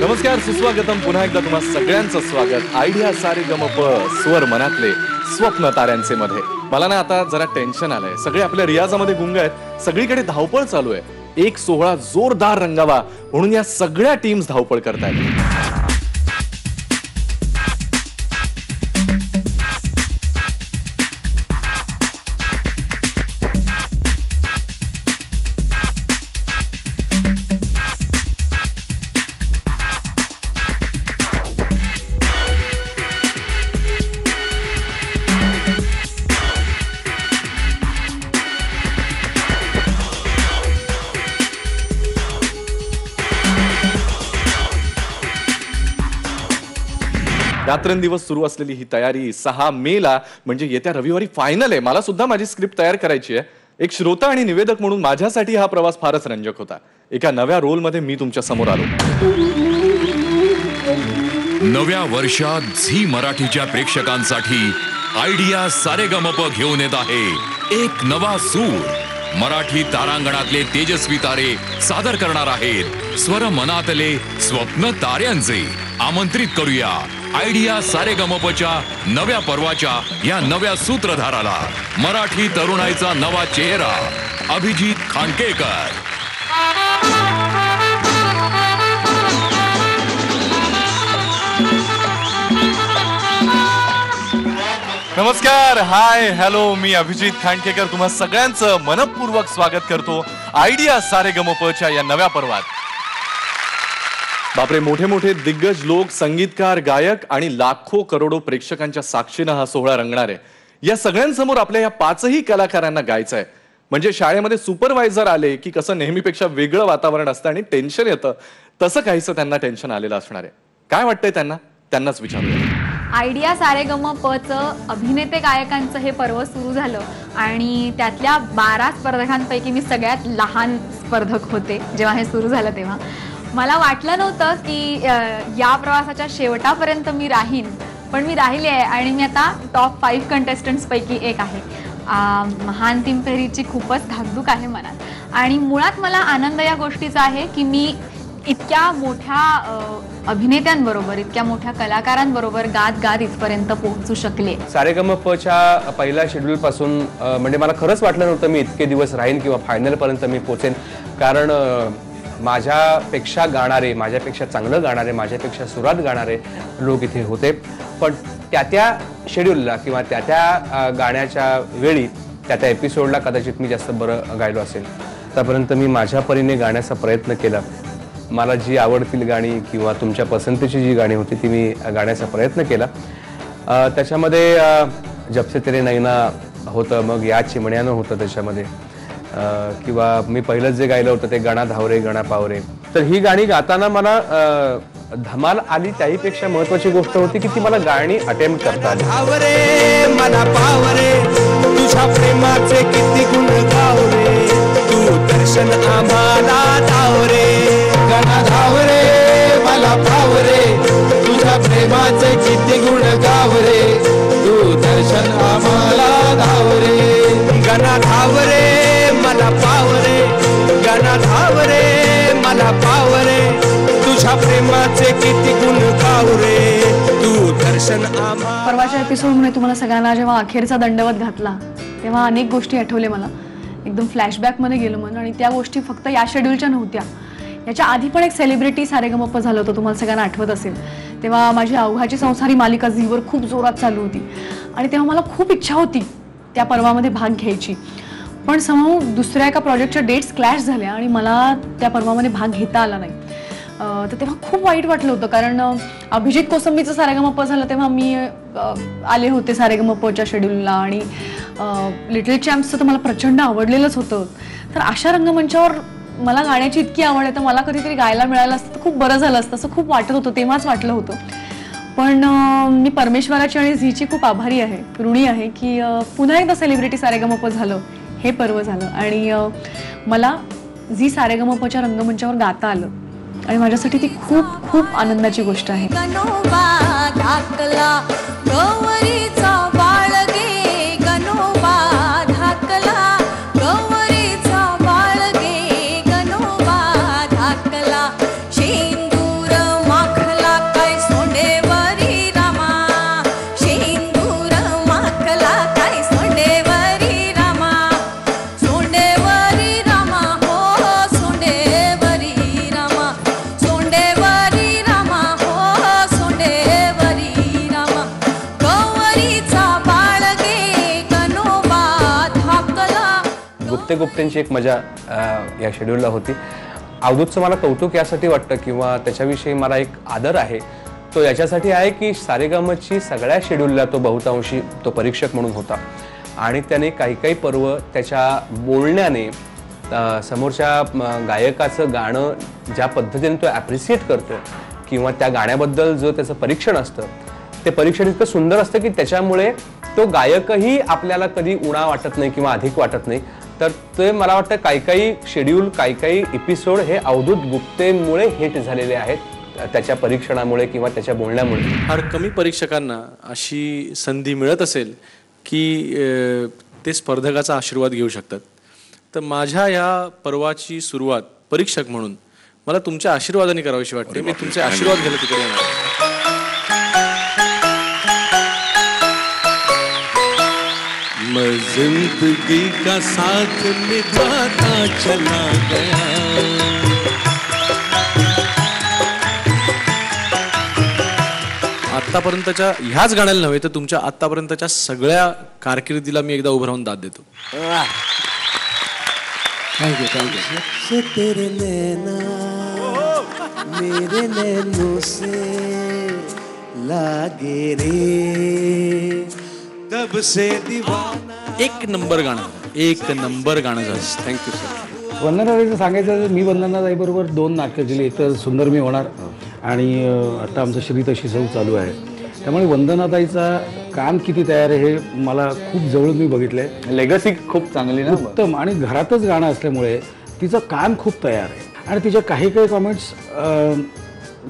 नमस्कार, सुस्वागतम. पुन्हा एकदा तुम्हा सगळ्यांचं स्वागत आयडिया सारेगमप स्वर मनातले स्वप्न ताऱ्यांचे मध्ये. मला ना आता जरा टेन्शन आलंय. सगळे आपल्या रियाजामध्ये गुंग आहेत, सगळीकडे धावपळ चालू आहे. एक सोहळा जोरदार रंगावा म्हणून या सगळ्या टीम्स धावपळ करतायत. रात्रंदिवस सुरू असलेली ही तयारी 6 मेला म्हणजे येत्या रविवारी फायनल आहे. मला सुद्धा माझी स्क्रिप्ट तयार करायची आहे. एक श्रोता आणि निवेदक म्हणून माझ्यासाठी हा प्रवास फारच रंजक होता. एका नव्या रोलमध्ये मी तुमच्या समोर आलो. नव्या वर्षात झी मराठीच्या प्रेक्षकांसाठी आयडिया सारेगमप घेऊन येत आहे एक नवा सूर. मराठी तारांगणातले तेजस्वी तारे सादर करणार आहेत स्वर मनातले स्वप्न ताऱ्यांचे. आमंत्रित करूया आयडिया सारेगमपच्या नव्या पर्वाच्या या नव्या सूत्रधाराला, मराठी तरुणाईचा नवा चेहरा अभिजित खांडकेकर. नमस्कार, हाय, हॅलो. मी अभिजित खांडकेकर तुम्हा सगळ्यांचं मनपूर्वक स्वागत करतो आयडिया सारेगमपच्या या नव्या पर्वात. बापरे, मोठे मोठे दिग्गज लोक, संगीतकार, गायक आणि लाखो करोडो प्रेक्षकांच्या साक्षीनं हा सोहळा रंगणार आहे. या सगळ्यांसमोर आपल्या या 5ही कलाकारांना गायचं आहे. म्हणजे शाळेमध्ये सुपरवायझर आले की कसं नेहमीपेक्षा वेगळं वातावरण असतं आणि टेन्शन येतं, तसं काहीसं त्यांना टेन्शन आलेलं असणार आहे. काय वाटतंय त्यांना? त्यांनाच विचारूया. आयडिया सारेगमपचं अभिनेते गायकांचं हे पर्व सुरू झालं आणि त्यातल्या 12 स्पर्धकांपैकी मी सगळ्यात लहान स्पर्धक होते जेव्हा हे सुरू झालं. तेव्हा मला वाटलं नव्हतं की या प्रवासाच्या शेवटापर्यंत मी राहीन, पण मी राहिली आहे आणि मी आता टॉप 5 कंटेस्टंट्स पैकी एक आहे. अंतिम फेरीची खूपच धाकधूक आहे मनात आणि मुळात मला आनंद या गोष्टीचा आहे की मी इतक्या मोठ्या अभिनेत्यांबरोबर, इतक्या मोठ्या कलाकारांबरोबर गात गात इथपर्यंत पोहोचू शकले. सारेगमपच्या पहिल्या शेड्यूल पासून म्हणजे मला खरंच वाटलं नव्हतं मी इतके दिवस राहीन किंवा फायनल पर्यंत मी पोहोचेन. कारण माझ्यापेक्षा गाणारे, माझ्यापेक्षा चांगलं गाणारे, माझ्यापेक्षा सुरात गाणारे लोक इथे होते. पण त्या शेड्यूलला किंवा त्या गाण्याच्या वेळी, त्या एपिसोडला कदाचित मी जास्त बरं गायलो असेल. आतापर्यंत मी माझ्या परीने गाण्याचा प्रयत्न केला. मला जी आवडतील गाणी किंवा तुमच्या पसंतीची जी गाणी होती ती मी गाण्याचा प्रयत्न केला. त्याच्यामध्ये जब से तेरे नैना होतं, मग या चिमण्यानं होतं त्याच्यामध्ये, किंवा मी पहिलं जे गायलं होतं ते गणा धावरे गणा पावरे. तर ही गाणी गाताना मला धमाल आली. त्याहीपेक्षा महत्वाची गोष्ट होती की ती मला गाणी अटेम्प्ट करता आली. धावरे मला पावरे, तुझ्या प्रेमाचे किती गुण गावरे, तू दर्शन आम्हाला धावरे. गणा धावरे मला पावरे, तुझ्या प्रेमाचे किती गुण गावरे, तू दर्शन आम्हाला धावरे. गणा धावरे मला पावरे, गणा धावरे मला पावरे, तुझ्या प्रेमाचे किती गुण गावरे, तू दर्शन आम्हाला. परवाच्या एपिसोडमध्ये तुम्हाला सगळ्यांना जेव्हा अखेरचा दंडवत घातला तेव्हा अनेक गोष्टी आठवले मला. एकदम फ्लॅशबॅकमध्ये गेलो मन. आणि त्या गोष्टी फक्त या शेड्यूलच्या नव्हत्या. याच्या आधी पण एक सेलिब्रिटी सारेगमप झालं होतं, तुम्हाला सगळ्यांना आठवत असेल. तेव्हा माझी अवघाची संसारी मालिका झीवर खूप जोरात चालू होती आणि तेव्हा मला खूप इच्छा होती त्या पर्वामध्ये भाग घ्यायची. पण समोर दुसऱ्या एका प्रोजेक्टच्या डेट्स क्लॅश झाल्या आणि मला त्या पर्वामध्ये भाग घेता आला नाही. तर तेव्हा खूप वाईट वाटलं होतं. कारण अभिजित कोसंबीचं सारेगमप झालं तेव्हा मी आले होते सारेगमपच्या शेड्यूलला आणि लिटल चॅम्प्सचं तर मला प्रचंड आवडलेलंच होतं. तर अशा रंगमंचावर मला गाण्याची इतकी आवड आहे तर मला कधीतरी गायला मिळालं असतं तर खूप बरं झालं असतं असं खूप वाटत होतं. तेव्हाच वाटलं होतं. पण मी परमेश्वराची आणि झीची खूप आभारी आहे, ऋणी आहे की पुन्हा एकदा सेलिब्रिटी सारेगमप झालं, हे पर्व झालं आणि मला झी सारेगमपच्या रंगमंचावर गाता आलं आणि माझ्यासाठी ती खूप खूप आनंदाची गोष्ट आहे. गुप्ते गुप्तेंची एक मजा या शेड्यूलला होती. अवधूतचं मला कौतुक यासाठी वाटतं किंवा त्याच्याविषयी मला एक आदर आहे, तो याच्यासाठी आहे की सारेगमची सगळ्या शेड्यूलला तो बहुतांशी तो परीक्षक म्हणून होता आणि त्याने काही काही पर्व त्याच्या बोलण्याने समोरच्या गायकाचं गाणं ज्या पद्धतीने तो ॲप्रिशिएट करतो किंवा त्या गाण्याबद्दल जो त्याचं परीक्षण असतं ते परीक्षण इतकं सुंदर असतं की त्याच्यामुळे तो गायकही आपल्याला कधी उणा वाटत नाही किंवा अधिक वाटत नाही. तर ते मला वाटतं काही काही शेड्यूल काही काही एपिसोड हे अवधूत गुप्तेमुळे हिट झालेले आहेत, त्याच्या परीक्षणामुळे किंवा त्याच्या बोलण्यामुळे. फार कमी परीक्षकांना अशी संधी मिळत असेल की ते स्पर्धकाचा आशीर्वाद घेऊ शकतात. तर माझ्या या पर्वाची सुरुवात परीक्षक म्हणून मला तुमच्या आशीर्वादाने करावीशी वाटते. मी तुमचे आशीर्वाद घ्यायला तिकडे येणार. मैं जिंदगी का साथ निभाता चला गया. आत्तापर्यंतच्या ह्याच गाण्याला नव्हे तर तुमच्या आत्तापर्यंतच्या सगळ्या कारकिर्दीला मी एकदा उभं राहून दाद देतो. Thank you. तेरे नैना मेरे नैनों से लागे रे तब से दीवाना. एक नंबर गाणं झालं. Thank you sir. वंदनाताईचं सांगायचं तर मी वंदनाताईबरोबर 2 नाटकं केली. एक तर सुंदर मी होणार आणि आता आमचं श्री तशी सौ चालू आहे. त्यामुळे वंदनाताईचा काम किती तयार आहे हे मला खूप जवळून मी बघितलं आहे. लेगसी खूप चांगली ना, उत्तम. आणि घरातच गाणं असल्यामुळे तिचं काम खूप तयार आहे. आणि तिच्या काही काही कॉमेंट्स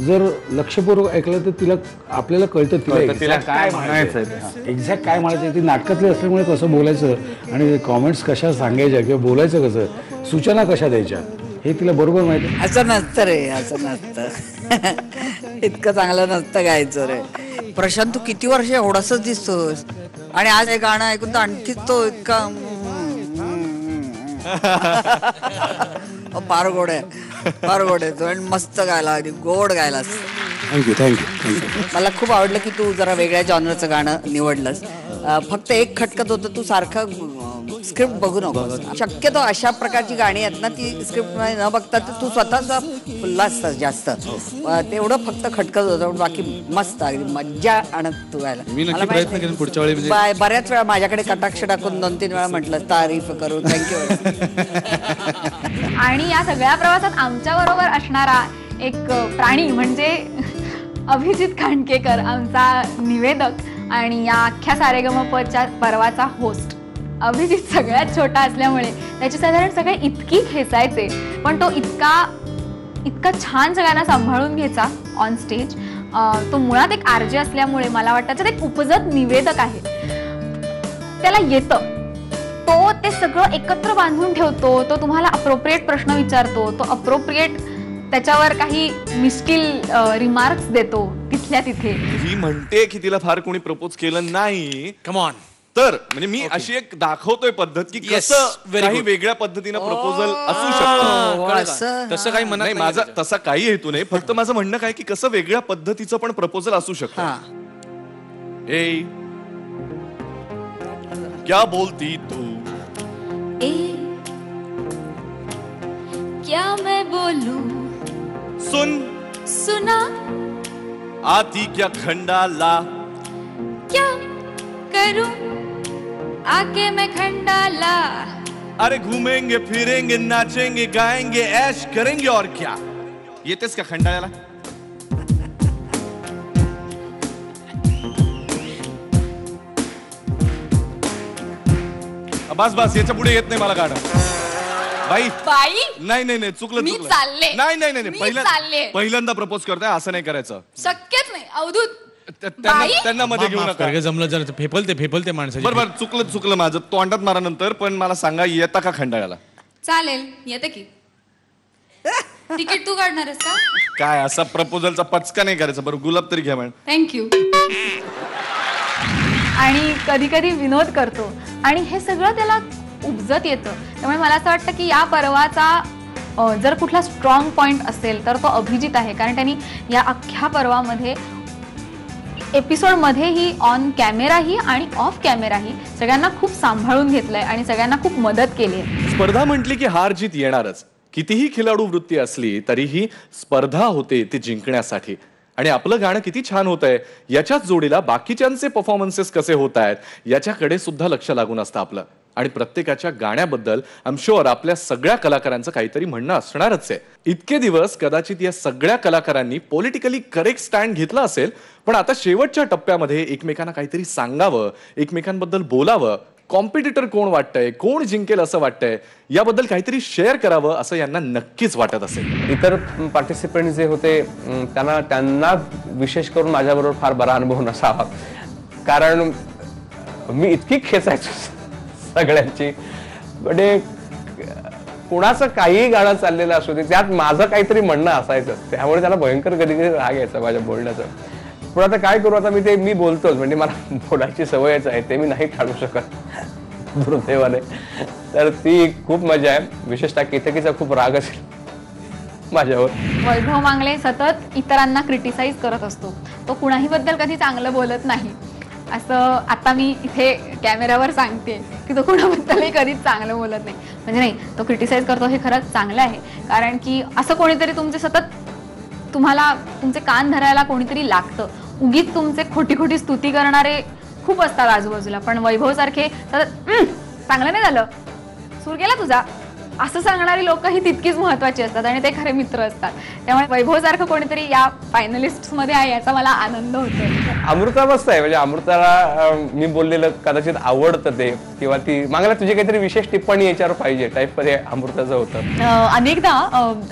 जर लक्षपूर्वक ऐकलं तर तिला आपल्याला कळतं तिला काय म्हणायचं आहे, एक्झॅक्ट काय म्हणायचं. ती नाटकातली असल्यामुळे कसं बोलायचं आणि कॉमेंट्स कशा सांगायच्या किंवा बोलायचं कसं, सूचना कशा द्यायच्या हे तिला बरोबर माहिती आहे. असं नसतं रे, असं नसतं. इतकं चांगलं नसतं गायचं रे. प्रशांत तू किती वर्ष एवढंच दिसतोस आणि आज हे गाणं ऐकून तर आणखीच तो इतका फार गोड आहे, फार गोड आहे तो. आणि मस्त गायला, गोड गायलास. थँक्यू. मला खूप आवडलं की तू जरा वेगळ्या जॉनरचं गाणं निवडलंस. फक्त एक खटकत होतं, तू सारखं स्क्रिप्ट बघू नकोस. शक्यतो अशा प्रकारची गाणी आहेत ना ती स्क्रिप्ट न बघता तू स्वतःचा फुलला असतास जास्त. तेवढं फक्त खटकत होतं, बाकी मस्त अगदी मज्जा आणत तू गायला. मी नक्की प्रयत्न करेन पुढच्या वेळी. बऱ्याच वेळा माझ्याकडे कटाक्ष टाकून 2-3 वेळा म्हटलं तारीफ करून. थँक्यू. आणि या सगळ्या प्रवासात आमच्या बरोबर असणारा एक प्राणी म्हणजे अभिजित खांडकेकर, आमचा निवेदक आणि या अख्ख्या सारेगमपच्या पर्वाचा होस्ट. अभिजित सगळ्यात छोटा असल्यामुळे त्याची साधारण सगळे इतकी खेचायचे, पण तो इतका छान सगळ्यांना सांभाळून घ्यायचा ऑन स्टेज. तो मुळात एक आरजे असल्यामुळे मला वाटतं एक उपजत निवेदक आहे. त्याला येतं, तो ते सगळं एकत्र बांधून ठेवतो. तो तुम्हाला अप्रोप्रिएट प्रश्न विचारतो, तो अप्रोप्रिएट त्याच्यावर काही मिस्किल रिमार्क्स देतो तिथल्या तिथे. ही म्हणते की तिला फार कोणी प्रपोज केलं नाही. Come on. तर म्हणजे मी अशी एक दाखवतोय पद्धत की कसं काही वेगळ्या पद्धतीनं प्रपोजल असू शकतं. तसं काही म्हणत नाही, माझा तसा काही हेतू नाही. फक्त माझं म्हणणं काय की कसं वेगळ्या पद्धतीचं पण प्रपोजल असू शकतं. ए क्या बोलती तू, क्या मैं बोलूं, सुना आती क्या खंडाला, क्या करूं आके मैं खंडाला. अरे घूमेंगे फिरेंगे नाचेंगे गाएंगे ऐश करेंगे और क्या. येतेस का खंडाळ्याला. बस याच्या पुढे येत नाही मला गाणं. बाई नाही चुकलं. पहिल्यांदा प्रपोज करताय, असं नाही करायचं. शक्यच नाही अवधूत. त्यांना मध्ये घेऊ नका. जमलं जर फेपलते माणसाची. बरोबर चुकलं माझं. तोंडात मारा नंतर. पण मला सांगा, येता का खंडाळ्याला. चालेल, येते की. तिकीट तू काढणार आहेस का. काय असा प्रपोजलचा पचका नाही करायचा. बरं गुलाब तरी घ्या मॅडम. थँक्यू. आणि कधी कधी विनोद करतो आणि हे सगळं त्याला उपजत येतं. त्यामुळे मला असं वाटतं की या पर्वाचा जर कुठला स्ट्रॉंग पॉइंट असेल तर तो अभिजित आहे. कारण त्यांनी या अख्ख्या पर्वामध्ये एपिसोडमध्येही ऑन कॅमेराही आणि ऑफ कॅमेराही सगळ्यांना खूप सांभाळून घेतलंय आणि सगळ्यांना खूप मदत केली आहे. स्पर्धा म्हटली की हार जीत येणारच. कितीही खिलाडू वृत्ती असली तरीही स्पर्धा होते ती जिंकण्यासाठी. आणि आपलं गाणं किती छान होतंय याच्याच जोडीला बाकीच्यांचे परफॉर्मन्सेस कसे होत आहेत याच्याकडे सुद्धा लक्ष लागून असतं आपलं. आणि प्रत्येकाच्या गाण्याबद्दल आय एम शुअर आपल्या सगळ्या कलाकारांचं काहीतरी म्हणणं असणारच आहे. इतके दिवस कदाचित या सगळ्या कलाकारांनी पॉलिटिकली करेक्ट स्टँड घेतला असेल, पण आता शेवटच्या टप्प्यामध्ये एकमेकांना काहीतरी सांगावं, एकमेकांबद्दल बोलावं, कॉम्पिटिटर कोण वाटतंय, कोण जिंकेल असं वाटतंय, याबद्दल काहीतरी शेअर करावं असं यांना नक्कीच वाटत असेल. इतर पार्टिसिपंट जे होते त्यांना विशेष करून माझ्याबरोबर फार बरा अनुभव नसावा, कारण मी इतकी खेचायचो सगळ्यांची. म्हणजे कोणाचं काही गाणं चाललेलं असू दे त्यात माझं काहीतरी म्हणणं असायचं, त्यामुळे त्याला भयंकर कधी कधी राग यायचा माझ्या बोलण्याचा. पण आता काय करू, आता मी बोलतोच, म्हणजे मला बोलायची सवयच आहे, ते मी नाही टाळू शकत दुर्दैवाने. तर ती खूप मजा आहे. विशेषतः केतकीचा खूप राग असेल माझ्यावर. वैभव मांगले सतत इतरांना क्रिटिसाइज करत असतो. तो कुणाही बद्दल कधी चांगलं बोलत नाही, असं आता मी इथे कॅमेऱ्यावर सांगते की तो कुणाबद्दलही कधीच चांगलं बोलत नाही. म्हणजे नाही, तो क्रिटिसाइज करतो हे खरंच चांगलं आहे, कारण की असं कोणीतरी तुमचे सतत तुम्हाला तुमचे कान धरायला कोणीतरी लागतं. उगीच तुमचे खोटी खोटी स्तुती करणारे खूप असतात आजूबाजूला, पण वैभव सारखे सतत चांगलं नाही झालं, सूर केला तुझा, असं सांगणारी लोक ही तितकीच महत्वाची असतात आणि ते खरे मित्र असतात. त्यामुळे वैभव सारखं कोणीतरी या फायनलिस्ट मध्ये आहे याचा मला आनंद होतो. अमृता मस्त आहे, म्हणजे अमृताला मी बोललेलं कदाचित आवडतं ते, किंवा ती मागला तुझी काहीतरी विशेष टिप्पणी याच्यावर पाहिजे टाईप मध्ये अमृताचं होतं. अनेकदा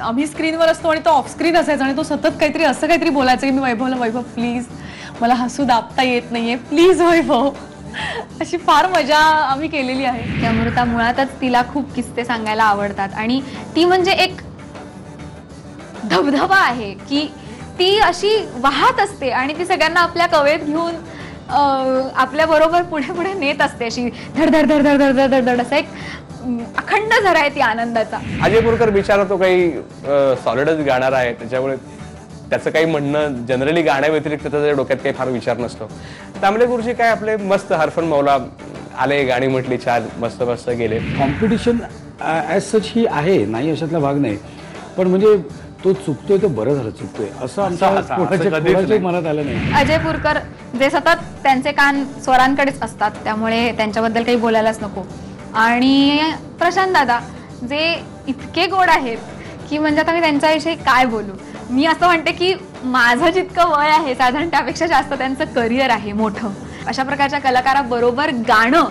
आम्ही स्क्रीनवर असतो आणि तो ऑफ स्क्रीन असायचा आणि तो सतत काहीतरी असं काहीतरी बोलायचं की मी वैभवला, वैभव प्लीज मला हसू दाबता येत नाहीये, प्लीज वैभव. अशी फार मजा आम्ही केलेली आहे. अमृता मुळातच तिला खूप किस्से सांगायला आवडतात आणि ती म्हणजे एक धबधबा आहे की ती अशी वाहत असते आणि ती सगळ्यांना आपल्या कवेत घेऊन आपल्या बरोबर पुढे पुढे नेत असते. अशी धडधड धडधड धडधड धडधड असा एक अखंड झरा आहे ती आनंदाचा. अजय पुरकर बिचारा तो काही सॉलिडच गाणार आहे, त्याच्यामुळे त्याचं काही म्हणणं जनरली गाण्या व्यतिरिक्त त्याच्या डोक्यात काही फार विचार नसतो. तांबडे गुरुजी काय आपले मस्त हरफन मौला आले, गाणी म्हटली, छान मस्त मस्त गेले. कॉम्पिटिशन ॲज सच ही आहे, नाही अशातला भाग नाही, पण म्हणजे तो चुकतोय तर बरं झालं चुकतोय असं आमच्या कोणाच्याही मनात आलं नाही. अजय पुरकर जे सतत त्यांचे कान स्वरांकडेच असतात, त्यामुळे त्यांच्याबद्दल काही बोलायलाच नको. आणि प्रशांत दादा जे इतके गोड आहेत की म्हणजे आता मी त्यांच्याविषयी काय बोलू. मी असं म्हणते की माझं जितकं वय आहे साधारण त्यापेक्षा जास्त त्यांचं करिअर आहे मोठं. अशा प्रकारच्या कलाकाराबरोबर गाणं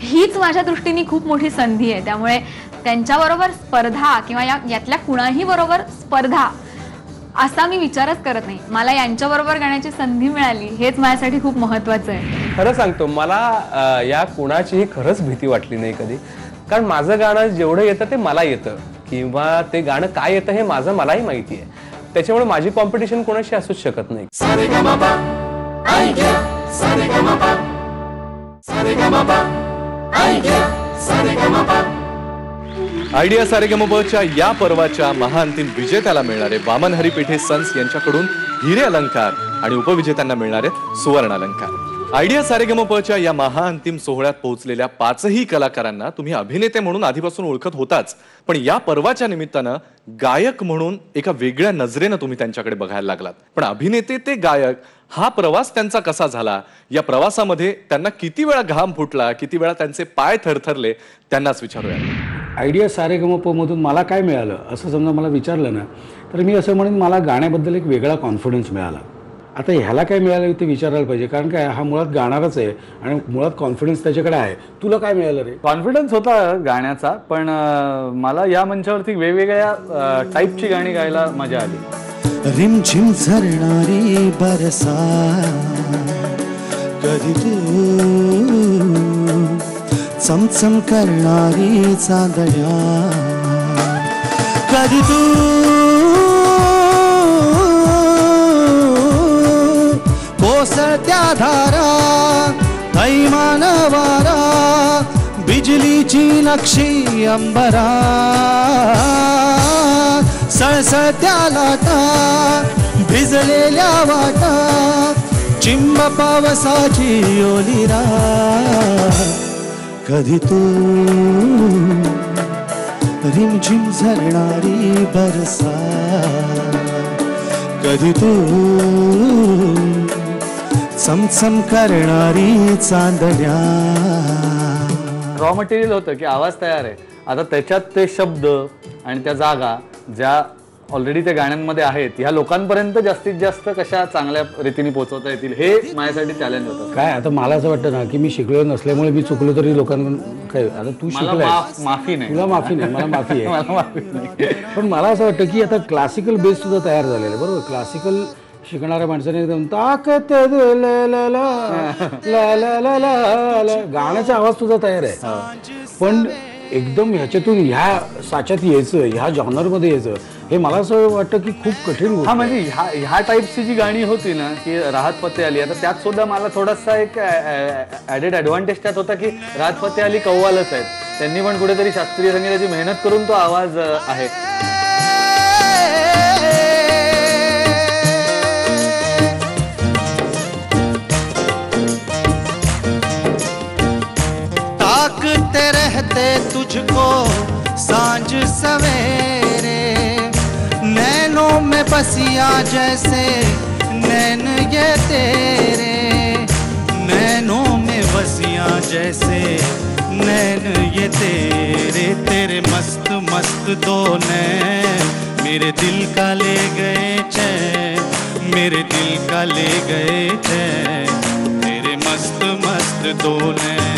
हीच माझ्या दृष्टीने खूप मोठी संधी आहे. त्यामुळे त्यांच्याबरोबर स्पर्धा किंवा यातल्या कुणाही बरोबर स्पर्धा असा मी विचारच करत नाही. मला यांच्याबरोबर गाण्याची संधी मिळाली हेच माझ्यासाठी खूप महत्वाचं आहे. खरं सांगतो, मला या कुणाचीही खरंच भीती वाटली नाही कधी, कारण माझं गाणं जेवढं येतं ते मला येतं, किंवा ते गाणं काय येतं हे माझं मलाही माहिती आहे. त्याच्यामुळे माझी कॉम्पिटिशन कोणाशी असूच शकत नाही. आयडिया सारेगमपच्या या पर्वाच्या महाअंतिम विजेत्याला मिळणारे वामन हरिपेठे सन्स यांच्याकडून हिरे अलंकार आणि उपविजेत्यांना मिळणारे सुवर्ण अलंकार. आयडिया सारेगमपच्या या महाअंतिम सोहळ्यात पोहोचलेल्या पाचही कलाकारांना तुम्ही अभिनेते म्हणून आधीपासून ओळखत होताच, पण या पर्वाच्या निमित्तानं गायक म्हणून एका वेगळ्या नजरेनं तुम्ही त्यांच्याकडे बघायला लागलात. पण अभिनेते ते गायक हा प्रवास त्यांचा कसा झाला, या प्रवासामध्ये त्यांना किती वेळा घाम फुटला, किती वेळा त्यांचे पाय थरथरले, त्यांनाच विचारूया. आयडिया सारेगमपमधून मला काय मिळालं असं समजा मला विचारलं ना, तर मी असं म्हणेन मला गाण्याबद्दल एक वेगळा कॉन्फिडन्स मिळाला. आता ह्याला काय मिळालं ते विचारायला पाहिजे, कारण काय हा मुळात गाणारच आहे आणि मुळात कॉन्फिडन्स त्याच्याकडे आहे. तुला काय मिळालं रे? कॉन्फिडन्स होता गाण्याचा, पण मला या मंचावरती वेगवेगळ्या टाईपची गाणी गायला मजा आली. रिमझिम झरणारी बरसा कधी तू चमचम करणारी चांदण्या कधी तू कोसळत्या धारा थैमान वारा बिजलीची नक्षी अंबरा सळसळत्या लाटा भिजलेल्या वाटा चिंब पावसाची ओली रात कधी तू रिमझिम झरणारी बरसा कधी तू चमचम करणारी चांदण्या रॉ मटेरियल होतं की आवाज तयार आहे, आता त्याच्यात ते शब्द आणि त्या जागा ज्या ऑलरेडी त्या गाण्यांमध्ये आहेत ह्या लोकांपर्यंत जास्तीत जास्त कशा चांगल्या रीतीने पोहोचवता येतील हे माझ्यासाठी चॅलेंज होतं. काय आता मला असं वाटतं ना की मी शिकलो नसल्यामुळे मी चुकलो तरी लोकांना काय, आता तू शिकलाय, माफी नाही, तुला माफी नाही, मला माफी आहे. मला माफी नाही. पण मला असं वाटतं की आता क्लासिकल बेस सुद्धा तयार झालेला आहे, बरोबर. क्लासिकल शिकणाऱ्या माणसाने एकदम ताकत गाण्याचा आवाज सुद्धा तयार आहे, पण एकदम ह्याच्यातून ह्या साच्यात यायचं, ह्या जॉनरमध्ये यायचं, हे मला असं वाटतं की खूप कठीण गोष्ट. हा म्हणजे ह्या टाईपची जी गाणी होती ना की राहत फतेह अली, आता त्यात सुद्धा मला थोडासा एक ॲडेड ॲडव्हान्टेज त्यात होता की राहत फतेह अली कव्वालच आहेत, त्यांनी पण कुठेतरी शास्त्रीय संगीताची मेहनत करून तो आवाज आहे. ताकते रहते तुझको सांझ सवेरे, नैनों में बसिया जैसे नैन ये तेरे, नैनों में बसिया जैसे नैन ये तेरे, तेरे मस्त मस्त दो नैन मेरे दिल का ले गए चैन, मेरे दिल का ले गए चैन, तेरे मस्त मस्त दो नैन,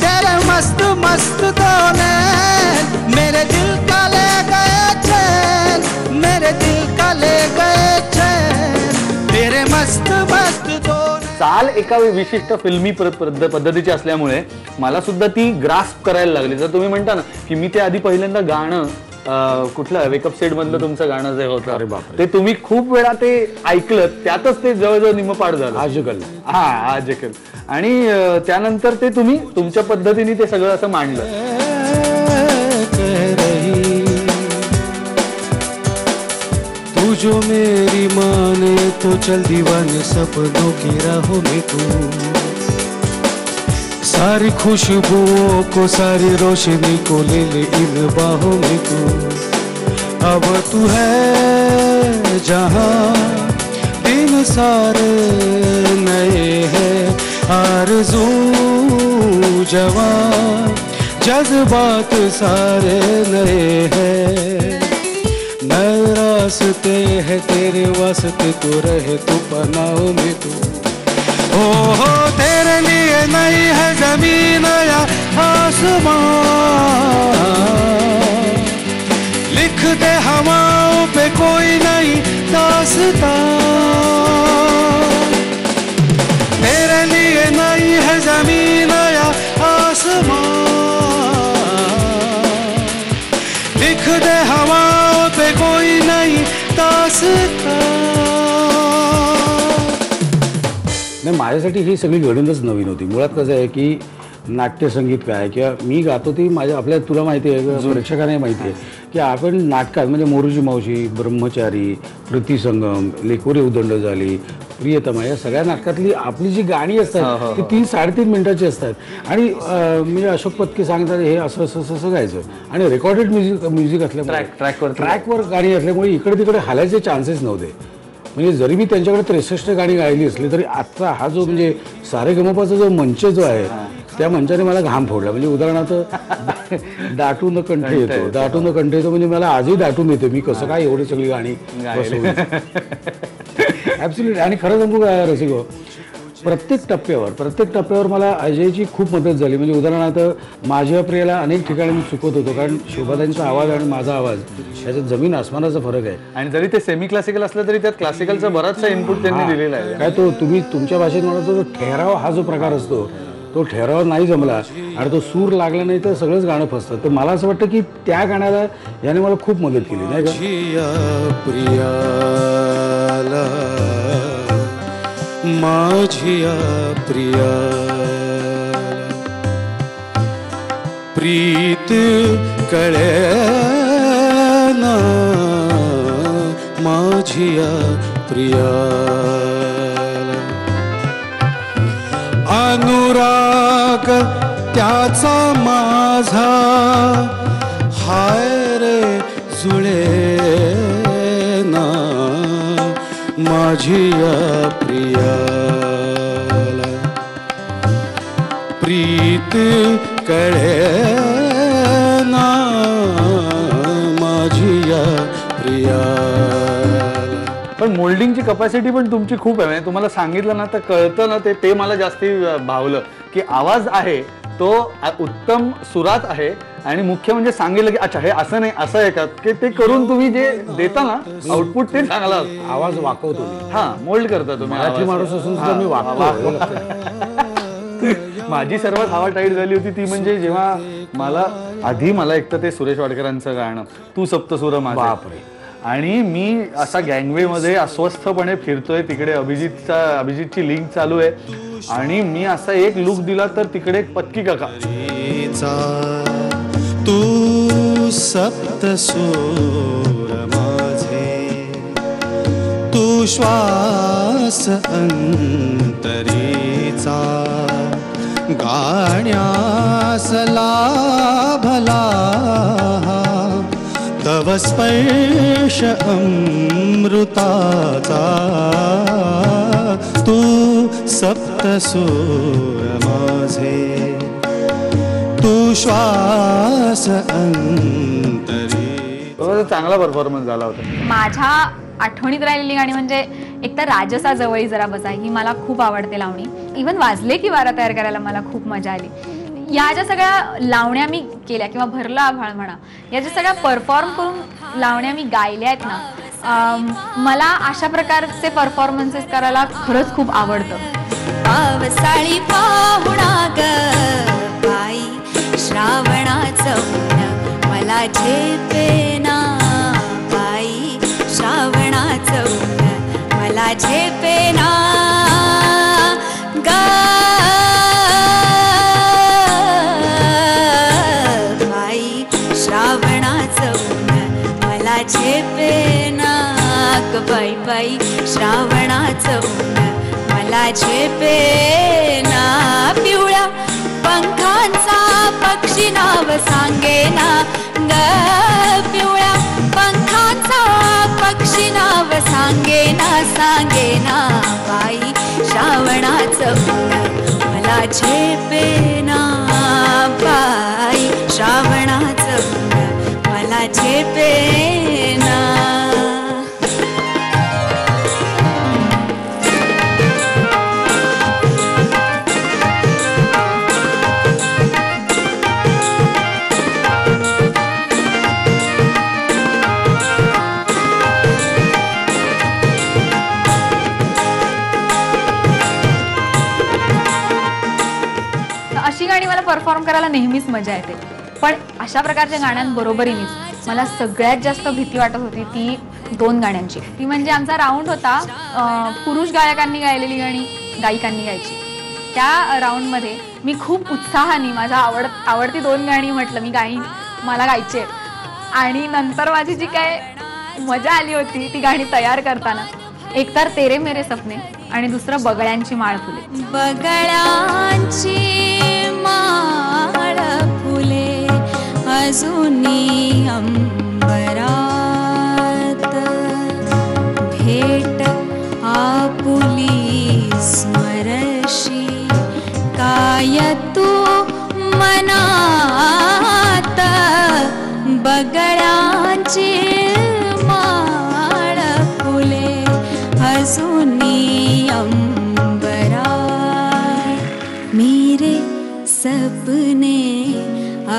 तेरे मस्त मस्त दो नैन मेरे दिल का ले गए चैन, मेरे दिल का ले गए चैन, तेरे मस्त मस्त दो. चाल एका विशिष्ट फिल्मी पद्धतीची असल्यामुळे मला सुद्धा ती ग्रास्प करायला लागली. जर तुम्ही म्हणता ना की मी ते आधी पहिल्यांदा गाणं कुठलं वेकअप सेट मधलं तुमचं गाणं जे होतं ते तुम्ही खूप वेळा ते ऐकलं, त्यातच ते जवळजवळ निमपाठ झालं. आजकल आजकल, आणि त्यानंतर ते तुम्ही तुमच्या पद्धतीने ते सगळं असं मांडलं. तू जो मेरी माने तो चल दीवाने सपनों की राहों में तू, सारी खुशबुओं को सारी रोशनी को ले ले इन बाहों में तू, अब तू है जहां दिन सारे नए हैं, आरज़ू जवां जज्बात सारे नए हैं, नए रास्ते हैं तेरे वास्ते तो रहे तू पनाहों में तू, हो तेरे लिए नई है जमीन या आसमां, लिख दे हवाओं पे कोई नई दास्तां, तेरे लिए नई है जमीन या आसमां, लिख दे हवाओं पे कोई नई दास्तां. नाही, माझ्यासाठी ही सगळी घडूनच नवीन होती. मुळात कसं आहे की नाट्यसंगीत काय किंवा मी गातो ती माझ्या आपल्या तुला माहिती आहे, प्रेक्षकांनाही माहिती आहे की आपण नाटकात म्हणजे मोरूची मावशी, ब्रह्मचारी, प्रतिसंगम, लेकोरे उदंड झाली, प्रियतमा, या सगळ्या नाटकातली आपली जी गाणी असतात ती 3-3.5 मिनिटाची असतात, आणि म्हणजे अशोक पत्की सांगतात हे असं असं असं गायचं, आणि रेकॉर्डेड म्युझिक असल्यामुळे ट्रॅकवर गाणी असल्यामुळे इकडे तिकडे हालायचे चान्सेस नव्हते. म्हणजे जरी मी त्यांच्याकडे 63 गाणी गायली असली तरी आजचा हा जो म्हणजे सारेगमपाचा जो मंच जो आहे त्या मंचाने मला घाम फोडला. म्हणजे उदाहरणार्थ दाटून कंठ येतो, दाटून कंठ येतो म्हणजे मला आजही दाटून येते मी कसं काय एवढी सगळी गाणी ॲब्सोल्युटली. आणि खरं सांगू काय रसिको, प्रत्येक टप्प्यावर मला अजयची खूप मदत झाली. म्हणजे उदाहरणार्थ माझ्या प्रियाला अनेक ठिकाणी मी चुकत होतो, कारण शोभाताईंचा आवाज आणि माझा आवाज याच्यात जमीन आसमानाचा फरक आहे. आणि जरी ते सेमी क्लासिकल असलं तरी त्यात क्लासिकलचा बराचसा इनपुट त्यांनी दिलेला आहे. काय तो तुम्ही तुमच्या भाषेत म्हणतो ठहराव हा जो प्रकार असतो तो ठहराव नाही जमला आणि तो सूर लागला नाही तर सगळंच गाणं फसतं. तर मला असं वाटतं की त्या गाण्याला याने मला खूप मदत केली, नाही का. प्रियाला माझिया प्रियाला प्रीत कळेना माझिया प्रियाला राग त्याचा माझा हाय रे जुळेना माझी या प्रियाला प्रीत कळेना माझी या प्रियाला. पण मोल्डिंगची कपॅसिटी पण तुमची खूप आहे. तुम्हाला सांगितलं ना तर कळतं ना, ते मला जास्ती भावलं की आवाज आहे तो उत्तम सुरात आहे आणि मुख्य म्हणजे सांगितलं की अच्छा हे असं नाही असं आहे का, की ते करून तुम्ही जे देता ना आउटपुट ते चांगला आवाज वाकवतो. हा मोल्ड करता तुम्ही. मराठी माणूस असून सुद्धा मी वाकतो. माझी सर्वात हवा टाईट झाली होती ती म्हणजे जेव्हा मला एक तर ते सुरेश वाडकरांचं गाणं तू सप्तसूर माझे, बापरे, आणि मी असा गँगवे मध्ये अस्वस्थपणे फिरतोय, तिकडे अभिजितची लिंक चालू आहे आणि मी असा एक लुक दिला तर तिकडे पत्की काका तू सप्तसूर माझे तू श्वास अंतरीचा गाण्यास लाभला तव स्पर्श अमृताचा तू सप्तसूर माझे तू श्वास अंतरी. चांगला परफॉर्मन्स झाला होता. माझ्या आठवणीत राहिलेली गाणी म्हणजे एक तर राजसा जवळी जरा बसा, ही मला खूप आवडते लावणी. इव्हन वाजले की वारा तयार करायला मला खूप मजा आली. या ज्या सगळ्या लावण्या मी केल्या किंवा भरला आभाळ म्हणा, या ज्या सगळ्या परफॉर्म करून लावण्या मी गायल्या आहेत ना, मला अशा प्रकारचे परफॉर्मन्सेस करायला खरंच खूप आवडतं. पावसाळी पाहुणा ग बाई श्रावणाचं मला झेपेना बाई श्रावणाचं मला झेपेना ग बाई श्रावणाचं मला झेपेना ग बाई बाई श्रावणाचं मला झेपेना. पिवळ्या पंखांचा पक्षी नाव सांगेना ग पिवळ्या पंखांचा पक्षी नाव सांगेना सांगेना बाई श्रावणाचं मला झेपेना बाई श्रावणाचं मला झेपेना. अशी गाणी मला परफॉर्म करायला नेहमीच मजा येते. पण अशा प्रकारच्या गाण्यांबरोबरीनेच मला सगळ्यात जास्त भीती वाटत होती ती 2 गाण्यांची. ती म्हणजे आमचा राऊंड होता, पुरुष गायकांनी गायलेली गाणी गायिकांनी गायची. त्या राऊंडमध्ये मी खूप उत्साहाने माझ्या आवडती 2 गाणी म्हटलं मी गाईन, मला गायची आहेत. आणि नंतर माझी जी काय मजा आली होती ती गाणी तयार करताना, एक तर तेरे मेरे सपने आणि दुसरं बगळ्यांची माळ फुले. बगळ्यांची माळ फुले अजूनी अंबरात भेट आपुली स्मरशी काय तू मनात बगळ्यांची माळ फुले अजूनी अंबरात मेरे सपने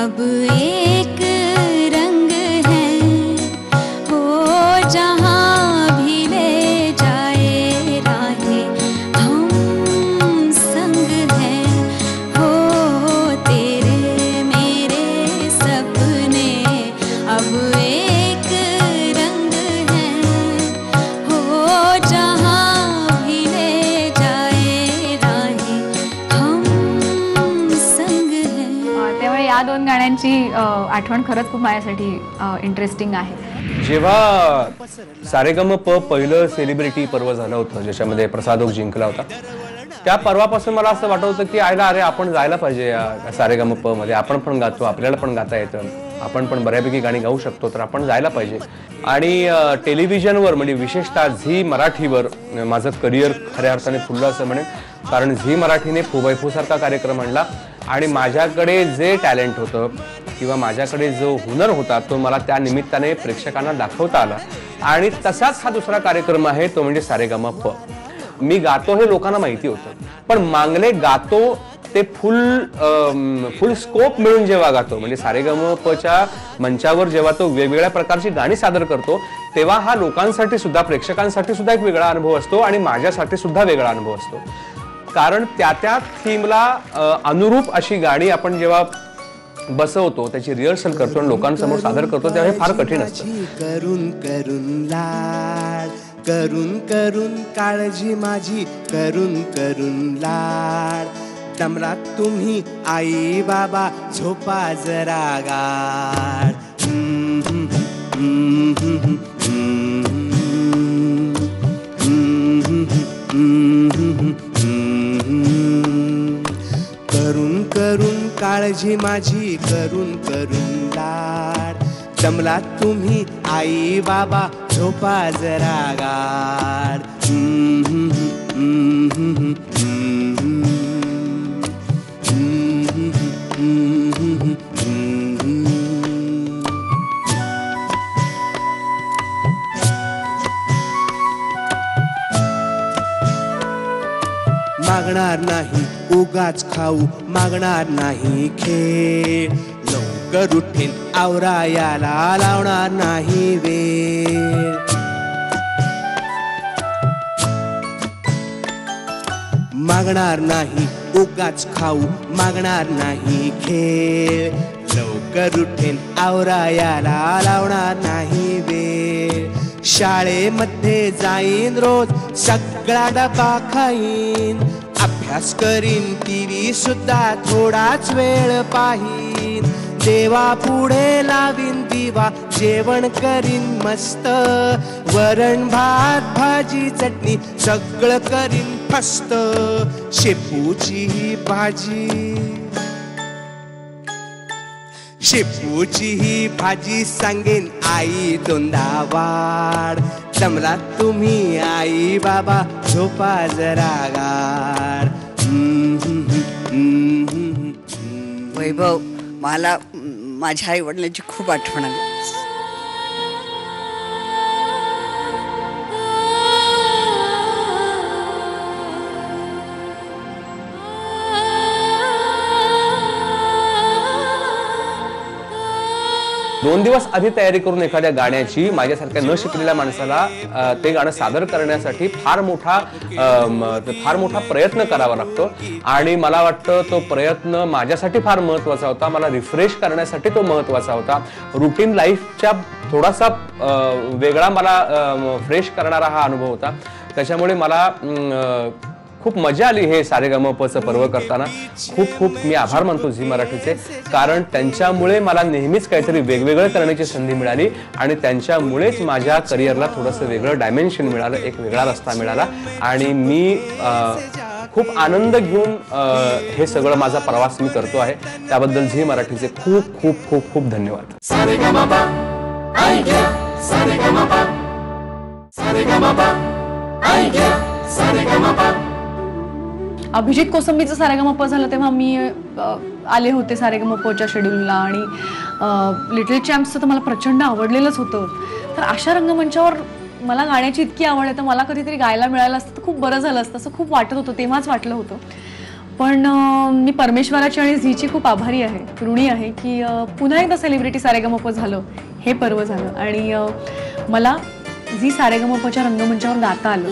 अब एक रंग है हो जहाँ भी ले जाए राहें हम संग हैं हो तेरे मेरे सपने अब एक रंग है हो जहाँ भी ले जाए राहें हम संग हैं. त्यामुळे या 2 गाण्यांची आठवण खरंच खूप माझ्यासाठी इंटरेस्टिंग आहे. जेव्हा सारेगम प पहिलं सेलिब्रिटी पर्व झालं होतं ज्याच्यामध्ये प्रसाद ओक जिंकला होता, त्या पर्वापासून मला असं वाटत होतं की अरे आपण जायला पाहिजे या सारेगमप मध्ये, आपण पण गातो, आपल्याला पण गाता येतं, आपण पण बऱ्यापैकी गाणी गाऊ शकतो, तर आपण जायला पाहिजे. आणि टेलिव्हिजनवर म्हणजे विशेषतः झी मराठीवर माझं करिअर खऱ्या अर्थाने फुललं असं म्हणेन. कारण झी मराठीने फुबायफूसारखा कार्यक्रम आणला आणि माझ्याकडे जे टॅलेंट होतं किंवा माझ्याकडे जो हुनर होता तो मला त्या निमित्ताने प्रेक्षकांना दाखवता आला. आणि तसाच हा दुसरा कार्यक्रम आहे, तो म्हणजे सारेगमप. मी गातो हे लोकांना माहिती होतं, पण मांगले गातो ते फुल स्कोप मिळून जेव्हा गातो, म्हणजे सारेगमपच्या मंचावर जेव्हा तो वेगवेगळ्या प्रकारची गाणी सादर करतो, तेव्हा हा लोकांसाठी सुद्धा, प्रेक्षकांसाठी सुद्धा एक वेगळा अनुभव असतो आणि माझ्यासाठी सुद्धा वेगळा अनुभव असतो. कारण त्या थीमला अनुरूप अशी गाणी आपण जेव्हा बसवतो, त्याची रिहर्सल करतो आणि लोकांसमोर सादर करतो, तेव्हा हे फार कठीण असतं. करून करून लाड, करून करून काळजी माझी, करून करून लाड, दमलात तुम्ही आई बाबा, झोपा जरा गाड. करून करून काळजी माझी, करून करून लाड, दमलात तुम्ही आई बाबा, झोपा जरा गाड. मागणार नाही उगाच खाऊ, मागणार नाही खेळ, लवकर उठेन आवरायाला लावणार नाही वेळ. मागणार नाही उगाच खाऊ, मागणार नाही खेळ, लवकर उठेन आवरायाला लावणार नाही वेळ. शाळेमध्ये जाईन रोज, सगळा डबा खाईन, अभ्यास करीन, टीव्ही सुद्धा थोडाच वेळ पाहीन, देवा पुढे लावीन दिवा, जेवण करीन मस्त, वरण भात भाजी चटणी सगळं करीन फस्त. शेपूची ही भाजी, शेपूची ही भाजी सांगेन आई दोनदा वाढ, दमलात तुम्ही आई बाबा, झोपा जरा गाड. वैभव, मला माझ्या आई वडिलांची खूप आठवण आली. 2 दिवस आधी तयारी करून एखाद्या गाण्याची माझ्यासारख्या न शिकलेल्या माणसाला ते गाणं सादर करण्यासाठी फार मोठा प्रयत्न करावा लागतो. आणि मला वाटतं तो प्रयत्न माझ्यासाठी फार महत्त्वाचा होता. मला रिफ्रेश करण्यासाठी तो महत्त्वाचा होता. रुटीन लाईफच्या थोडासा वेगळा मला फ्रेश करणारा हा अनुभव होता. त्याच्यामुळे मला खूप मजा आली हे सारेगमपचं पर्व करताना. खूप मी आभार मानतो झी मराठीचे, कारण त्यांच्यामुळे मला नेहमीच काहीतरी वेगवेगळं करण्याची संधी मिळाली आणि त्यांच्यामुळेच माझ्या करिअरला थोडंसं वेगळं डायमेन्शन मिळालं, एक वेगळा रस्ता मिळाला. आणि मी खूप आनंद घेऊन हे सगळं माझा प्रवास मी करतो आहे. त्याबद्दल झी मराठीचे खूप खूप खूप खूप धन्यवाद. अभिजित कोसंबीचं सारेगमप झालं तेव्हा मी आले होते सारेगमपच्या शेड्यूलला आणि लिटिल चॅम्प्सचं तर मला प्रचंड आवडलेलंच होतं. तर अशा रंगमंचावर मला गाण्याची इतकी आवड आहे तर मला कधीतरी गायला मिळालं असतं तर खूप बरं झालं असतं असं खूप वाटत होतं, तेव्हाच वाटलं होतं. पण मी परमेश्वराची आणि झीची खूप आभारी आहे, ऋणी आहे की पुन्हा एकदा सेलिब्रिटी सारेगमप झालं, हे पर्व झालं आणि मला झी सारेगमपच्या रंगमंचावर गाता आलं.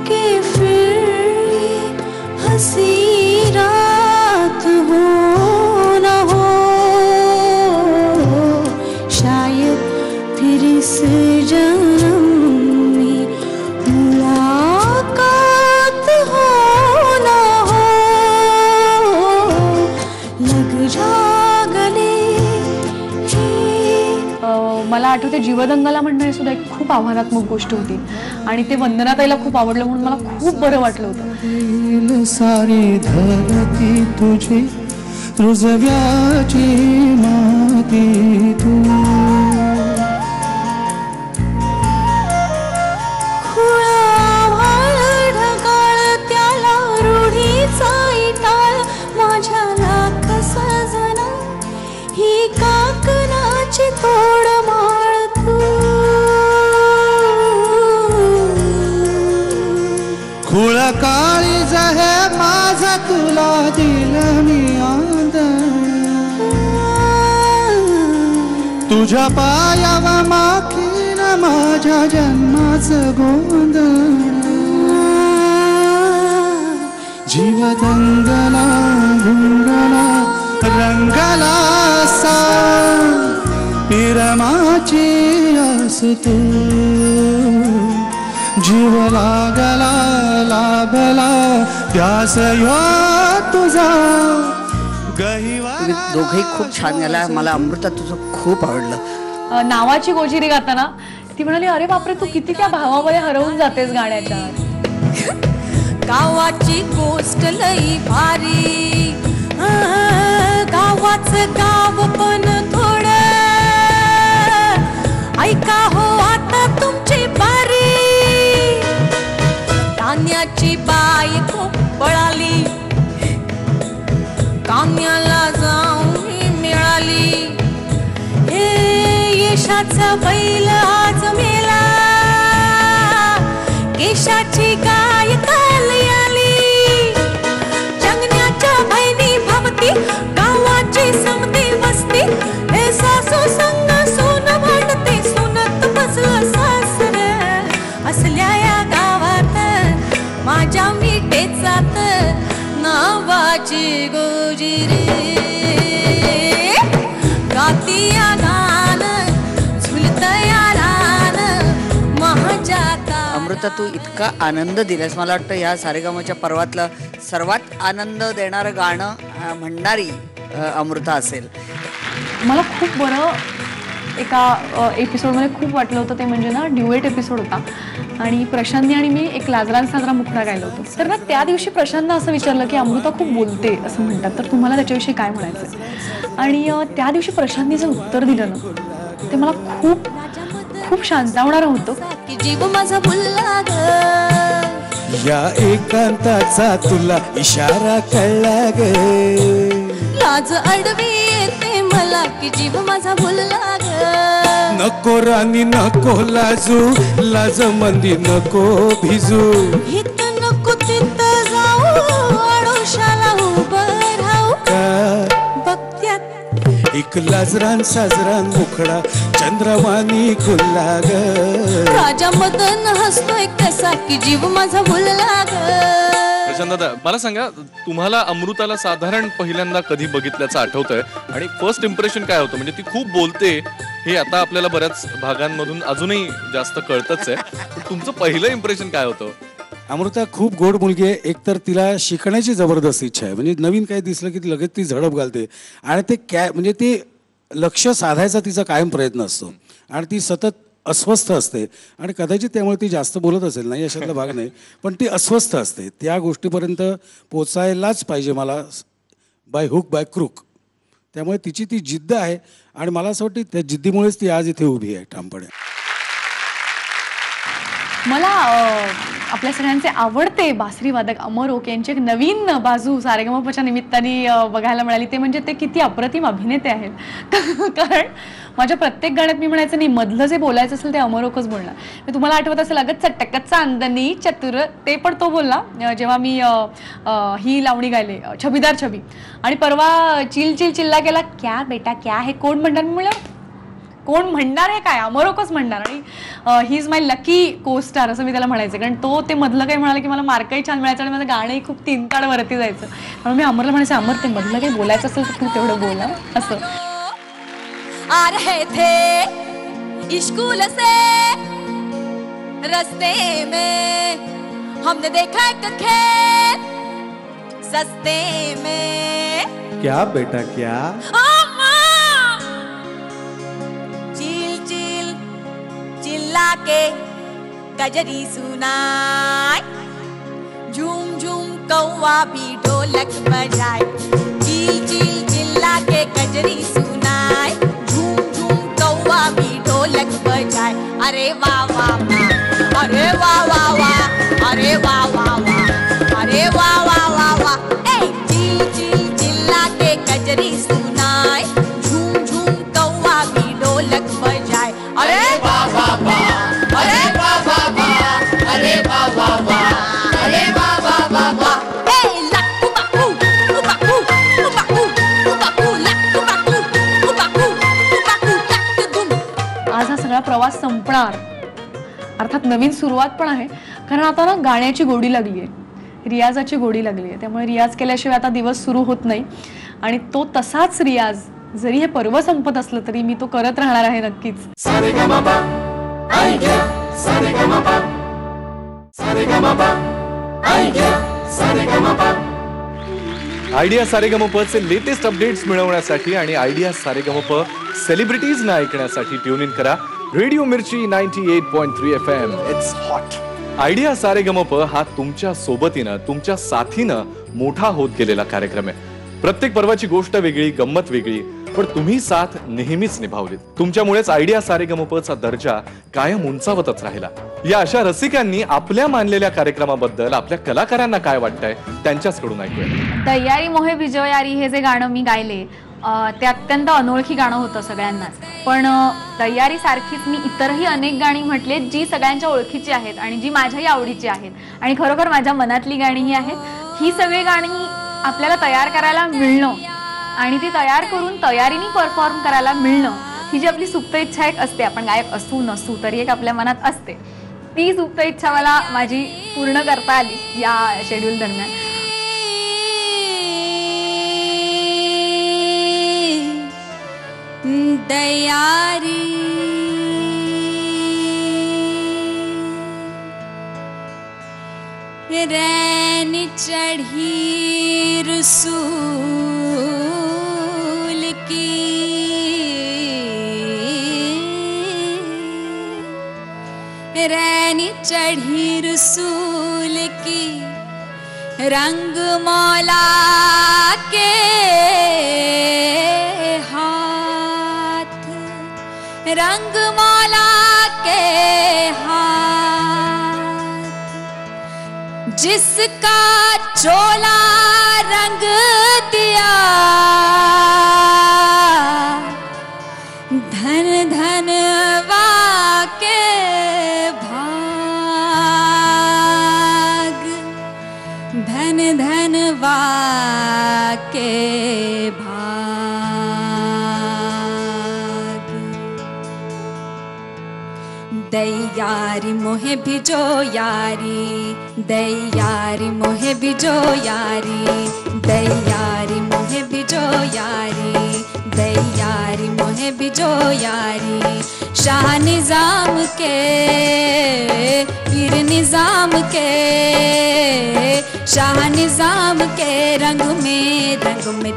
कि फिर हंसी रात हो न हो, शायद फिर इस जन्म में मुलाकात हो न हो, लग जा गले. मला आठवते जीवदंगाला म्हणणं हे सुद्धा एक खूप आव्हानात्मक गोष्ट होती आणि ते वंदनाताईला खूप आवडलं म्हणून मला खूप बरं वाटलं होतं. सारी धरती तुझी रुजव्याची माती तू ढगाळ त्याला रूढीचा इटाळ माझ्या लाख सजना ही काकणाची तोड माळ तू खुळ काळी जहे माझा तुला दिलं मी तुझ्या पायावा माखीन माझ्या जन्माचं गोंधळ जीव दंगला गुंगला रंगला सा पिरमाची आस तू जीव लागला लाभला ध्यास ह्यो तुझा तुम्ही दोघेही खूप छान गाला. मला अमृता तुझं खूप आवडलं. नावाची गोजिरी गाताना ती म्हणाली अरे बापरे तू किती त्या भावामध्ये हरवून जातेस गाण्याच्या. गावाची गोष्ट लई भारी गावाचं गाव पण थोडं ऐका हो आता तुमची बारी. धान्याची बाई खूप पळाली काम्याला जाऊन मिळाली हे यशाचा बैल आज मेला केशाची गाय काल आली. जंगण्याच्या बहिणी भवती गावाची समती वस्ती हे सासू संग सून म्हणते सुनत बसलं सासर असल्या या गावात माझ्या मिठेचात नावाची गोजिरी गातिया गान झुलतया रान महाजाता. अमृता तू इतका आनंद दिलास. मला वाटतं ह्या सारेगामाच्या पर्वातलं सर्वात आनंद देणारं गाणं म्हणणारी अमृता असेल. मला खूप बरं एका एपिसोडमध्ये खूप वाटलं होतं ते म्हणजे ना ड्युएट एपिसोड होता आणि प्रशांतनी आणि मी एक लाजरान साजरा मुखडा गायला होतो. तर ना त्या दिवशी प्रशांतनं असं विचारलं की अमृता खूप बोलते असं म्हणतात तर तुम्हाला त्याच्याविषयी काय म्हणायचं. आणि त्या दिवशी प्रशांतनी जे उत्तर दिलं ना ते मला खूप खूप शांतवणारं होतं. जीव माझा भुलला ग या एकांताचा तुला इशारा कळला ग लाज अडवी येते मला की जीव माझा भुलला ग. नको राणी नको लाजू लाज मंदी नको भिजू हित नको तिथं जाऊ आडोशाला उभं राहू बघत्यात एक लाजरान साजरान मुखडा चंद्रवाणी खुल्ला ग. राजा मदन हसतोय कसा की जीव माझा भुलला ग. प्रशांत दादा मला सांगा तुम्हाला अमृताला साधारण पहिल्यांदा कधी बघितल्याचं आठवतंय आणि फर्स्ट इम्प्रेशन काय होतं. म्हणजे ती खूप बोलते हे आता आपल्याला बऱ्याच भागांमधून अजूनही जास्त कळतच आहे पण तुमचं पहिलं इम्प्रेशन काय होतं. अमृता खूप गोड मुलगी आहे. एकतर तिला शिकण्याची जबरदस्त इच्छा आहे. म्हणजे नवीन काही दिसलं की लगेच ती झडप घालते आणि ते म्हणजे ते लक्ष साधायचा तिचा कायम प्रयत्न असतो आणि ती सतत अस्वस्थ असते आणि कदाचित त्यामुळे ती जास्त बोलत असेल नाही अशातला भाग नाही पण ती अस्वस्थ असते. त्या गोष्टीपर्यंत पोचायलाच पाहिजे मला बाय हुक बाय क्रूक. त्यामुळे तिची ती जिद्द आहे आणि मला असं वाटतं त्या जिद्दीमुळेच ती आज इथे उभी आहे ठामपणे. मला आपल्या सगळ्यांचे आवडते बासरी वादक अमर ओक यांची एक नवीन बाजू सारेगमपच्या निमित्ताने बघायला मिळाली ते म्हणजे ते किती अप्रतिम अभिनेते आहेत. कारण माझ्या प्रत्येक गाण्यात मी म्हणायचं नाही मधलं जे बोलायचं असेल ते अमर ओकच बोलणार. मी तुम्हाला आठवत असेल अगं चटक चांदणी चतुर ते पण तो बोलला जेव्हा मी ही लावणी गायले छबीदार छबी आणि परवा चिल चिल चिल्ला केला क्या बेटा क्या हे कोण म्हणणार. मी म्हणलं कोण म्हणणार आहे काय अमर ओकच म्हणणार आणि ही इज माय लकी को स्टार असं मी त्याला म्हणायचं कारण तो ते मधलं काही म्हणालं की मला मार्कही छान मिळायचं आणि माझं गाणंही खूप तीनताड वरती जायचं म्हणून मी अमरला म्हणायचं अमर ते मधलं काही बोलायचं असेल तर तू तेवढं बोल असं. आ रहे थे स्कूल से रस्ते में हमने देखा एक खेत सस्ते में क्या बेटा क्या चिल्ला के कजरी सुनाए, झूम झूम कौवा भी ढोलक बजाए, चील चील चिल्ला के कजरी सुनाए, झूम झूम कौवा भी ढोलक बजाए। अरे वाह वाह वाह, अरे वाह वाह वाह, अरे वाह वाह वाह, अरे वाह वाह वाह वाह। ए चील चील चिल्ला के कजरी सुनाए, झूम झूम कौवा भी ढोलक बजाए। अरे वाह वाह वाह, अरे वाह वाह वाह, अरे वाह वाह वाह, अरे वाह वाह वाह वाह। ए लक्कू बाकू बाकू बाकू बाकू लक्कू बाकू बाकू बाकू लक्कू दुम। आज हा सगळा प्रवास संपणार, अर्थात नवीन सुरुवात पण आहे, कारण आता ना गाण्याची गोडी लागली आहे, रियाजाची गोडी लागली आहे, त्यामुळे रियाज केल्याशिवाय आता दिवस सुरू होत नाही आणि तो तसाच रियाज जरी हे पर्व संपत असलं तरी मी तो करत राहणार आहे नक्कीच। आयडिया सारेगमपचे लेटेस्ट अपडेट्स मिळवण्यासाठी आणि आयडिया सारेगमप सेलिब्रिटीजना ऐकण्यासाठी ट्यून इन करा radio Mirchi 98.3 FM. It's hot. Idea Sa Re Ga Ma Pa हा तुमच्या सोबतीनं, तुमच्या साथीनं मोठा होत गेलेला कार्यक्रम आहे. प्रत्येक पर्वाची गोष्ट वेगळी, गंमत वेगळी, पण तुम्ही साथ नेहमीच निभावलीत. तुमच्यामुळेच आयडिया सारेगमपचा दर्जा कायम उंचावतच राहिला. या अशा रसिकांनी आपल्या मानलेल्या कार्यक्रमाबद्दल आपल्या कलाकारांना काय वाटतंय त्यांच्याचकडून ऐकूया. तयारी मोहे भिजो यारी हे जे गाणं मी गायले ते अत्यंत अनोळखी गाणं होतं सगळ्यांनाच, पण तयारी सारखीच मी इतरही अनेक गाणी म्हटलेत जी सगळ्यांच्या ओळखीची आहेत आणि जी माझ्याही आवडीची आहेत आणि खरोखर माझ्या मनातली गाणीही आहेत. ही सगळी गाणी आपल्याला तयार करायला मिळणं आणि ती तयार करून तयारीने परफॉर्म करायला मिळणं ही जी आपली सुप्त इच्छा एक असते, आपण गायक असू नसू तरी एक आपल्या मनात असते, ती सुप्त इच्छा मला माझी पूर्ण करता आली या शेड्यूल दरम्यान. दयारी रैन चढ़ी रसूल की, रैन चढ़ी रसूल की, रंग मौला के रंग मौला के हाथ, जिसका चोला रंग दिया, धन धन वाके भाग, धन धन वाके भाग। दैयारी मोहे भिजो यारी, दैयारी मोहे भिजो यारी, दैयारी मोहे भिजो यारी, दैयारी मोहे भिजो यारी। शाह निजाम के पीर निजाम के, शाह निजाम के रंग में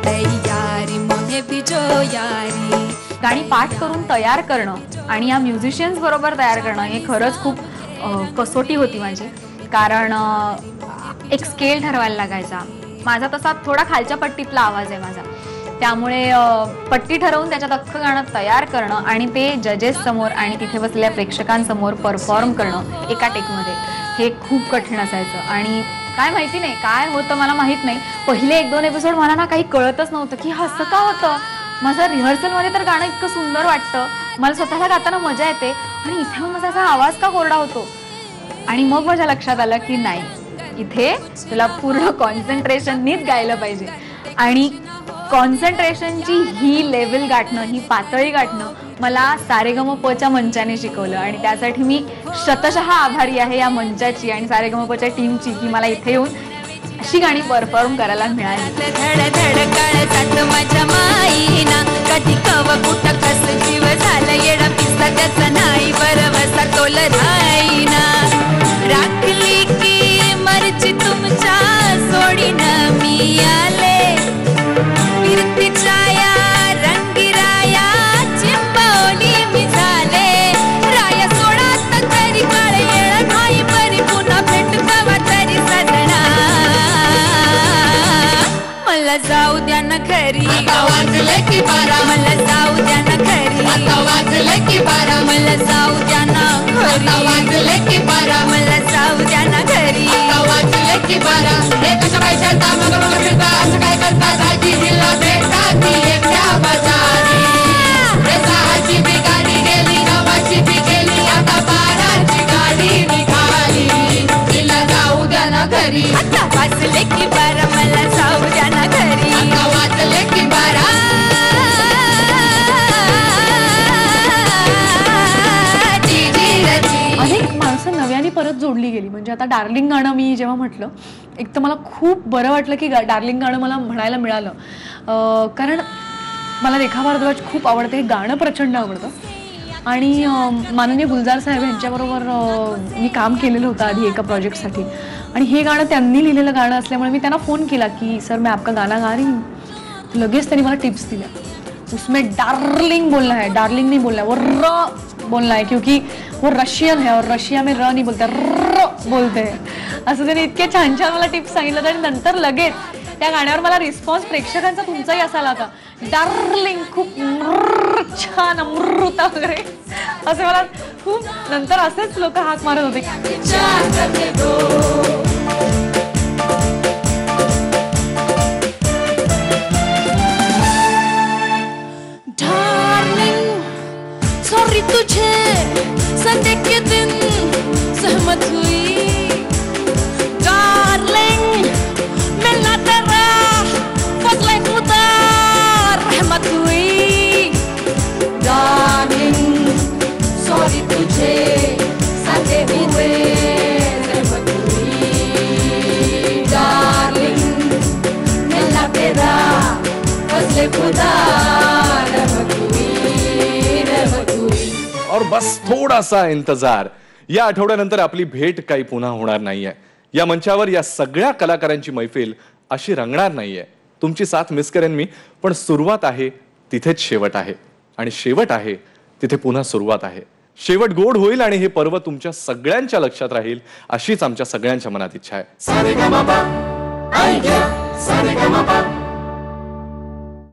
दैयारी मोहे भिजो यारी। गाणी पाठ करून तयार करणं आणि या म्युझिशियन्स बरोबर तयार करणं हे खरंच खूप कसोटी होती माझी, कारण एक स्केल ठरवायला लागायचा. माझा तसा थोडा खालच्या पट्टीतला आवाज आहे माझा, त्यामुळे पट्टी ठरवून त्याच्यात अख्खं गाणं तयार करणं आणि ते जजेस समोर आणि तिथे बसलेल्या प्रेक्षकांसमोर परफॉर्म करणं एका टेकमध्ये हे खूप कठीण असायचं. आणि काय माहिती नाही काय होतं मला माहीत नाही, पहिले 1-2 एपिसोड मला ना काही कळतच नव्हतं की हे असं का होतं. माझं रिहर्सलमध्ये तर गाणं इतकं सुंदर वाटतं, मला स्वतःला गाताना मजा येते आणि इथे माझा असा आवाज का कोरडा होतो. आणि मग माझ्या लक्षात आलं की नाही, इथे तुला पूर्ण कॉन्सन्ट्रेशननीच गायलं पाहिजे. आणि कॉन्सन्ट्रेशनची ही लेवल गाठणं, ही पातळी गाठणं मला सारेगमपच्या मंचाने शिकवलं आणि त्यासाठी मी शतशः आभारी आहे या मंचाची आणि सारेगमपच्या टीमची की मला इथे येऊन अशी गाणी परफॉर्म करायला मिळाली. धड धड कळतात माझ्या माईना, कधी कव कुठ कस जीव झालं येडा पिसा त्याचा नाही बरवसा तोल राईना. राखली की मर्जी तुमच्या सोडीनं मी आले, कीर्तीच्या या रंगीराया चिंबवली मी झाले. राया सोडात घरी वाजले की बारा मला जाऊ द्या ना घरी वाजले की बारा मला जाऊ द्या ना घरी वाजले की बारा मला जाऊ द्या ना घरी वाजले की बारा हे कशा पैशाचा मग फिरता असं काय करता दाजी जिल्हा भेटा ती एकट्या बाजारी रे सहाची बी गाडी गेली नवाची बी गेली आता बाराची गाडी निघाली तिला जाऊ द्या ना घरी आता वाजले की बारा मला जाऊ द्या ना घरी आता वाजले की बारा अनेक माणसं नव्याने परत जोडली गेली. म्हणजे आता डार्लिंग गाणं मी जेव्हा म्हटलं, एक तर मला खूप बरं वाटलं की डार्लिंग गाणं मला म्हणायला मिळालं, कारण मला रेखा भारद्वाज खूप आवडते, हे गाणं प्रचंड आवडतं. आणि माननीय गुलजार साहेब यांच्याबरोबर मी काम केलेलं होतं आधी एका प्रोजेक्टसाठी, आणि हे गाणं त्यांनी लिहिलेलं गाणं असल्यामुळे मी त्यांना फोन केला की सर मैं आपका गाना गा रही हूँ. लगेच त्यांनी मला टिप्स दिल्या. उसमें डार्लिंग बोलना है, डार्लिंग नहीं बोलना है, वो र बोलना है क्योंकि वो रशियन है और रशिया में र नहीं बोलते, र बोलते हैं. असं त्यांनी इतके छान छान मला टिप्स सांगितलं. आणि नंतर लगेच त्या गाण्यावर मला रिस्पॉन्स प्रेक्षकांचा तुमचाही असा आला होता, डार्लिंग खूप छान अमृता वगैरे असं मला खूप नंतर असेच लोक हाक मारत होते. सॉरी तुझे संडे के दिन सहमत हुई डार्लिंग मिलना तेरा फजले खुदा रहमत हुई डार्लिंग सॉरी तुझे संडे हुए रहमत हुई डार्लिंग मिलना तेरा फजले खुदा रहमत हुई. और बस थोडासा इंतजार. या आठवड्यानंतर आपली भेट काही पुन्हा होणार नाहीये. या मंचावर या सगळ्या कलाकारांची मैफिल अशी रंगणार नाहीये. तुमची साथ मिस करेन मी, पण सुरुवात आहे तिथेच शेवट आहे, आणि शेवट आहे तिथे पुन्हा सुरुवात आहे. शेवट गोड होईल आणि हे पर्व तुमच्या सगळ्यांच्या लक्षात राहील अशीच आमच्या सगळ्यांच्या मनात इच्छा आहे.